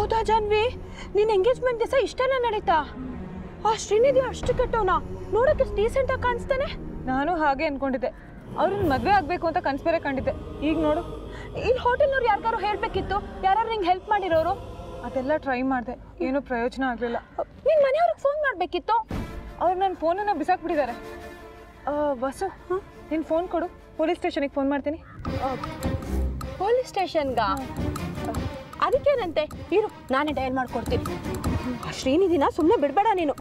ಹೌದಾ ಜಾನ್ವಿ, ನಿನ್ನ ಎಂಗೇಜ್ಮೆಂಟ್ ದಿವಸ ಇಷ್ಟೆಲ್ಲ ನಡೀತಾ? ಆ ಶ್ರೀನಿಧಿ ಅಷ್ಟು ಕೆಟ್ಟವನ, ನೋಡಕ್ಕೆ ಡೀಸೆಂಟ್ ಆಗಿ ಕಾಣಿಸ್ತಾನೆ. ನಾನು ಹಾಗೆ ಅನ್ಕೊಂಡಿದ್ದೆ, ಅವ್ರನ್ನ ಮದುವೆ ಆಗ್ಬೇಕು ಅಂತ ಕನ್ಸ್ಬೇರೆ ಕಂಡಿದ್ದೆ. ಈಗ ನೋಡು, ಇಲ್ಲಿ ಹೋಟೆಲ್ನವ್ರು ಯಾರಿಗಾರು ಹೇಳ್ಬೇಕಿತ್ತು, ಯಾರು ನಿಂಗೆ ಹೆಲ್ಪ್ ಮಾಡಿರೋರು. ಅದೆಲ್ಲ ಟ್ರೈ ಮಾಡಿದೆ, ಏನೂ ಪ್ರಯೋಜನ ಆಗಲಿಲ್ಲ. ನಿನ್ನ ಮನೆಯವ್ರಿಗೆ ಫೋನ್ ಮಾಡಬೇಕಿತ್ತು. ಅವ್ರು ನನ್ನ ಫೋನನ್ನು ಬಿಸಾಕ್ಬಿಟ್ಟಿದ್ದಾರೆ. ಬಸ್ಸು, ನಿನ್ನ ಫೋನ್ ಕೊಡು, ಪೊಲೀಸ್ ಸ್ಟೇಷನಿಗೆ ಫೋನ್ ಮಾಡ್ತೀನಿ. ಪೊಲೀಸ್ ಸ್ಟೇಷನ್ಗ? ಅದಕ್ಕೇನಂತೆ, ಇರು ನಾನೇ ಡಯಲ್ ಮಾಡ್ಕೊಡ್ತೀನಿ. ಆ ಶ್ರೀನಿಧಿನ ಸುಮ್ಮನೆ ಬಿಡಬೇಡ ನೀನು.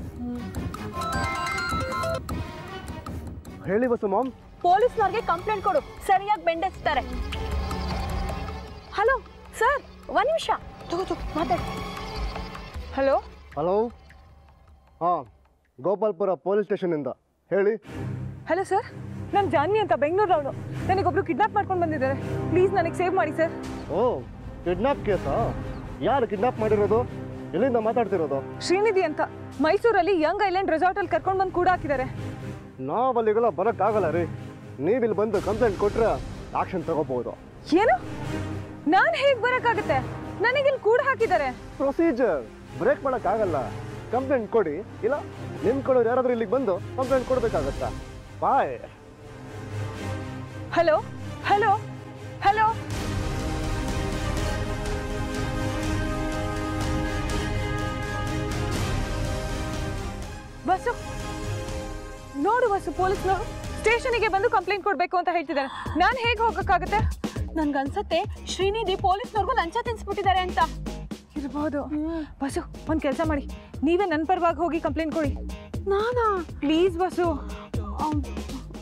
ಹೇಳಿ ಬಸ್ಸು ಮಾಮ್. ಪೊಲೀಸ್ನವ್ರಿಗೆ ಕಂಪ್ಲೇಂಟ್ ಕೊಡು, ಸರಿಯಾಗಿ ಬೆಂಡೆಸ್ತಾರೆ. ಹಲೋ ಸರ್, ಒಂದು ನಿಮಿಷ ತಗೋ ಮಾತಾಡಿ. ಹಲೋ ಹಲೋ, ಹಾಂ, ಗೋಪಾಲ್ಪುರ ಪೊಲೀಸ್ ಸ್ಟೇಷನಿಂದ ಹೇಳಿ. ಹಲೋ ಸರ್, ನಾನು ಜಾನ್ವಿ ಅಂತ, ಬೆಂಗಳೂರವಳು. ನನಗೊಬ್ರು ಕಿಡ್ನಾಪ್ ಮಾಡ್ಕೊಂಡು ಬಂದಿದ್ದಾರೆ. ಪ್ಲೀಸ್ ನನಗೆ ಸೇವ್ ಮಾಡಿ ಸರ್. ಓ, ಕಿಡ್ನಾಪ್ ಕೇಸಾ? ಯಾರು ಕಿಡ್ನಾಪ್ ಮಾಡಿರೋದು? ಎಲ್ಲಿಂದ ಮಾತಾಡ್ತಿರೋದು? ಶ್ರೀನಿಧಿ ಅಂತ, ಮೈಸೂರಲ್ಲಿ ಯಂಗ್ ಐಲ್ಯಾಂಡ್ ರೆಸಾರ್ಟಲ್ಲಿ ಕರ್ಕೊಂಡು ಬಂದು ಕೂಡ ಹಾಕಿದ್ದಾರೆ. ನಾವಲ್ಲಿಗೆಲ್ಲ ಬರೋಕ್ಕಾಗಲ್ಲ ರೀ. ನೀವಿಲ್ಲಿ ಬಂದು ಕಂಪ್ಲೇಂಟ್ ಕೊಟ್ಟರೆ ಆಕ್ಷನ್ ತಗೋಬಹುದು. ಏನು? ನಾನು ಹೇಗೆ ಬರೋಕ್ಕಾಗುತ್ತೆ? ನನಗಿಲ್ಲಿ ಕೂಡ ಹಾಕಿದ್ದಾರೆ. ಪ್ರೊಸೀಜರ್ ಬ್ರೇಕ್ ಮಾಡೋಕ್ಕಾಗಲ್ಲ. ಕಂಪ್ಲೇಂಟ್ ಕೊಡಿ, ಇಲ್ಲ ನಿಮ್ಮ ಕೊಡೋರು ಯಾರಾದರೂ ಇಲ್ಲಿಗೆ ಬಂದು ಕಂಪ್ಲೇಂಟ್ ಕೊಡಬೇಕಾಗತ್ತಾ? ಬಾಯ್. ಹಲೋ ಹಲೋ ಹಲೋ, ಬಸ್ಸು ನೋಡು, ಬಸ್ಸು ಪೊಲೀಸ್ನವರು ಸ್ಟೇಷನಿಗೆ ಬಂದು ಕಂಪ್ಲೇಂಟ್ ಕೊಡಬೇಕು ಅಂತ ಹೇಳ್ತಿದ್ದಾರೆ. ನಾನು ಹೇಗೆ ಹೋಗೋಕ್ಕಾಗುತ್ತೆ? ನನ್ಗನ್ಸತ್ತೆ ಶ್ರೀನಿಧಿ ಪೊಲೀಸ್ನವ್ರಿಗೂ ಲಂಚ ತಿನ್ಸ್ಬಿಟ್ಟಿದ್ದಾರೆ ಅಂತ ಇರ್ಬೋದು. ಬಸ್ಸು, ಒಂದು ಕೆಲಸ ಮಾಡಿ, ನೀವೇ ನನ್ನ ಪರವಾಗಿ ಹೋಗಿ ಕಂಪ್ಲೇಂಟ್ ಕೊಡಿ. ನಾನಾ? Please bus.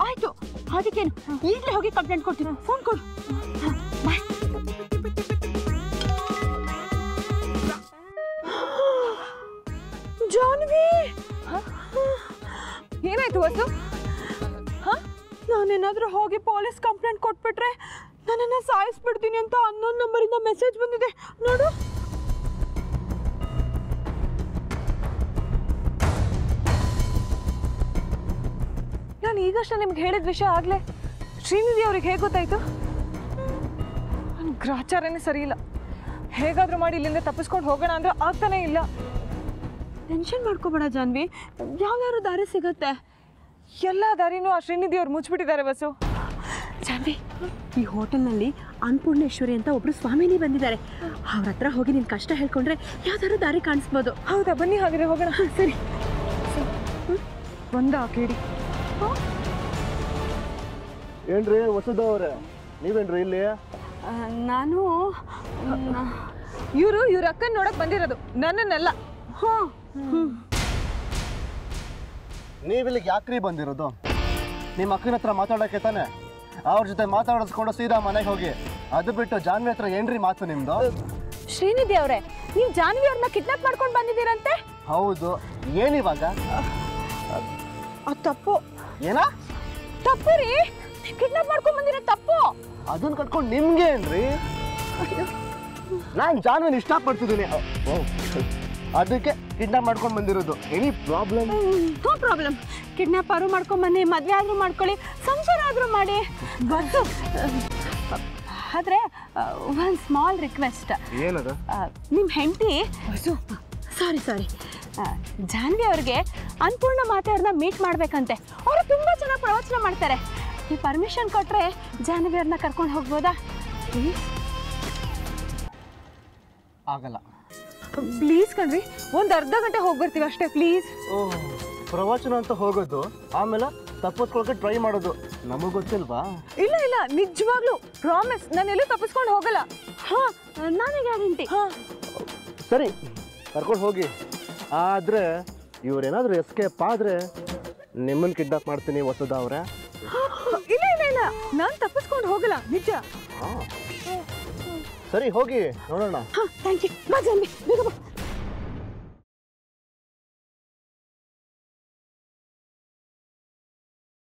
ಆಯ್ತು, ಅದಕ್ಕೇನು, ಈಗಲೇ ಹೋಗಿ ಕಂಪ್ಲೇಂಟ್ ಕೊಡ್ತೀನಿ. ಫೋನ್ ಕೊಡು. ಬಾಯ್. ಜಾನ್ವಿ, ಏನಾಯ್ತು ಬಸ್ಸು? ನಾನೇನಾದ್ರೂ ಹೋಗಿ ಪೊಲೀಸ್ ಕಂಪ್ಲೇಂಟ್ ಕೊಟ್ಬಿಟ್ರೆ ನನ್ನನ್ನು ಸಾಯಿಸ್ಬಿಡ್ತೀನಿ ಅಂತ ಅನ್ನೋನ್ ನಂಬರಿಂದ ಮೆಸೇಜ್ ಬಂದಿದೆ ನೋಡು. ನಾನು ಈಗಷ್ಟೇ ನಿಮ್ಗೆ ಹೇಳಿದ ವಿಷಯ ಆಗಲೇ ಶ್ರೀನಿಧಿ ಅವ್ರಿಗೆ ಹೇಗೆ ಗೊತ್ತಾಯ್ತು? ನನ್ನ ಗ್ರಾಚಾರನೇ ಸರಿ ಇಲ್ಲ. ಹೇಗಾದರೂ ಮಾಡಿ ಇಲ್ಲಿಂದ ತಪ್ಪಿಸ್ಕೊಂಡು ಹೋಗೋಣ ಅಂದ್ರೆ ಆಗ್ತಾನೇ ಇಲ್ಲ. ಟೆನ್ಷನ್ ಮಾಡ್ಕೋಬೇಡ ಜಾನ್ವಿ, ಯಾವ್ಯಾರು ದಾರಿ ಸಿಗತ್ತೆ. ಎಲ್ಲ ದಾರಿನೂ ಆ ಶ್ರೀನಿಧಿ ಅವ್ರು ಮುಚ್ಚಿಬಿಟ್ಟಿದ್ದಾರೆ ಬಸ್ಸು. ಜಾನ್ವಿ, ಈ ಹೋಟೆಲ್ನಲ್ಲಿ ಅನ್ನಪೂರ್ಣೇಶ್ವರಿ ಅಂತ ಒಬ್ರು ಸ್ವಾಮಿನಿ ಬಂದಿದ್ದಾರೆ. ಅವ್ರ ಹತ್ರ ಹೋಗಿ ನಿನ್ ಕಷ್ಟ ಹೇಳ್ಕೊಂಡ್ರೆ ಯಾವ್ದಾದ್ರು ದಾರಿ ಕಾಣಿಸ್ಬೋದು. ಹೌದಾ? ಬನ್ನಿ ಹಾಗಾದ್ರೆ ಹೋಗೋಣ. ಸರಿ. ಬಂದ ಕೇಳಿ. ಏನ್ರಿ ಹೊಸದವ್ರೆ, ನೀವೇನ್ರಿ ಇಲ್ಲಿ? ನಾನು ಇವ್ರ ಅಕ್ಕನ ನೋಡಕ್ ಬಂದಿರೋದು, ನನ್ನನ್ನೆಲ್ಲ. ನೀವಿಲ್ಲಿಗೆ ಯಾಕ್ರಿ ಬಂದಿರೋದು? ನಿಮ್ಮ ಅಕ್ಕನ ಹತ್ರ ಮಾತಾಡೋಕ್ಕೆ ತಾನೆ? ಅವ್ರ ಜೊತೆ ಮಾತಾಡಿಸ್ಕೊಂಡು ಸೀದಾ ಮನೆಗೆ ಹೋಗಿ. ಅದು ಬಿಟ್ಟು ಜಾನ್ವಿ ಹತ್ರ ಏನ್ರಿ ಮಾತು ನಿಮ್ದು? ಶ್ರೀನಿಧಿ ಅವರೇ, ನೀವು ಜಾನ್ವಿ ಅವ್ರನ್ನ ಕಿಡ್ನಾಪ್ ಮಾಡ್ಕೊಂಡು ಬಂದಿದ್ದೀರಂತೆ? ಹೌದು. ಏನಿವಾಗ? ತಪ್ಪು. ಏನ? ತಪ್ಪು ರೀ, ಕಿಡ್ನಾಪ್ ಮಾಡ್ಕೊಂಡು ಬಂದಿರೋ ತಪ್ಪು. ಅದನ್ನ ಕಟ್ಕೊಂಡು ನಿಮ್ಗೆ ಏನ್ರಿ? ನಾನು ಜಾನ್ವಿನ ಇಷ್ಟಪಡ್ತಿದ್ದೀನಿ, ಅದಕ್ಕೆ ಕಿಡ್ನಾಪ್ ಮಾಡ್ಕೊಂಡು ಬಂದಿರೋದು. Any problem? No problem. Kidnap ಆದ್ರೂ ಮಾಡ್ಕೊಂಡ್ ಬನ್ನಿ, ಮದ್ವೆ ಆದ್ರೂ ಮಾಡ್ಕೊಳ್ಳಿ, ಸಂಸಾರ ಆದ್ರೂ ಮಾಡಿ. ಬಂದು ಆದ್ರೆ ಒಂದು ಸ್ಮಾಲ್ ರಿಕ್ವೆಸ್ಟ್. ಏನದ? ನಿಮ್ಮ ಹೆಂಡತಿ ಸಾರಿ ಜಾನ್ವಿ ಅವ್ರಿಗೆ ಅನ್ನಪೂರ್ಣ ಮಾತೆಯವ್ರನ್ನ ಮೀಟ್ ಮಾಡ್ಬೇಕಂತೆ. ಅವರು ತುಂಬಾ ಚೆನ್ನಾಗಿ ಪ್ರವಚನ ಮಾಡ್ತಾರೆ. ನೀವು ಪರ್ಮಿಷನ್ ಕೊಟ್ರೆ ಜಾನ್ವಿ ಅವ್ರನ್ನ ಕರ್ಕೊಂಡು ಹೋಗ್ಬೋದಾ? ಆಗಲ್ಲ. ಪ್ಲೀಸ್ ಕಣ್ರಿ, ಒಂದು ಅರ್ಧ ಗಂಟೆ ಹೋಗಿ ಬರ್ತೀವಿ ಅಷ್ಟೇ, ಪ್ಲೀಸ್. ಓಹ್, ಪ್ರವಚನ ಅಂತ ಹೋಗೋದು, ಆಮೇಲೆ ತಪ್ಪಿಸ್ಕೊಳಕ್ಕೆ ಟ್ರೈ ಮಾಡೋದು, ನಮಗೆ ಗೊತ್ತಿಲ್ವಾ? ಇಲ್ಲ, ನಿಜವಾಗ್ಲೂ ಪ್ರಾಮಿಸ್, ನಾನೆಲ್ಲೂ ತಪ್ಪಿಸ್ಕೊಂಡು ಹೋಗಲ್ಲ. ನಾನೇ ಗ್ಯಾರಂಟಿ. ಸರಿ, ಕರ್ಕೊಂಡು ಹೋಗಿ. ಆದರೆ ಇವ್ರೇನಾದರೂ ಎಸ್ಕೇಪ್ ಆದರೆ ನಿಮ್ಮನ್ನು ಕಿಡ್ನಾಪ್ ಮಾಡ್ತೀನಿ ಹೊಸದ ಅವ್ರೆ. ಇಲ್ಲ, ನಾನು ತಪ್ಪಿಸ್ಕೊಂಡು ಹೋಗಲ್ಲ, ನಿಜ. ಸರಿ, ಹೋಗಿ ನೋಡೋಣ. Thank you. ಬಾ ಜಾನ್ವಿ, ಬೇಗ ಬಾ.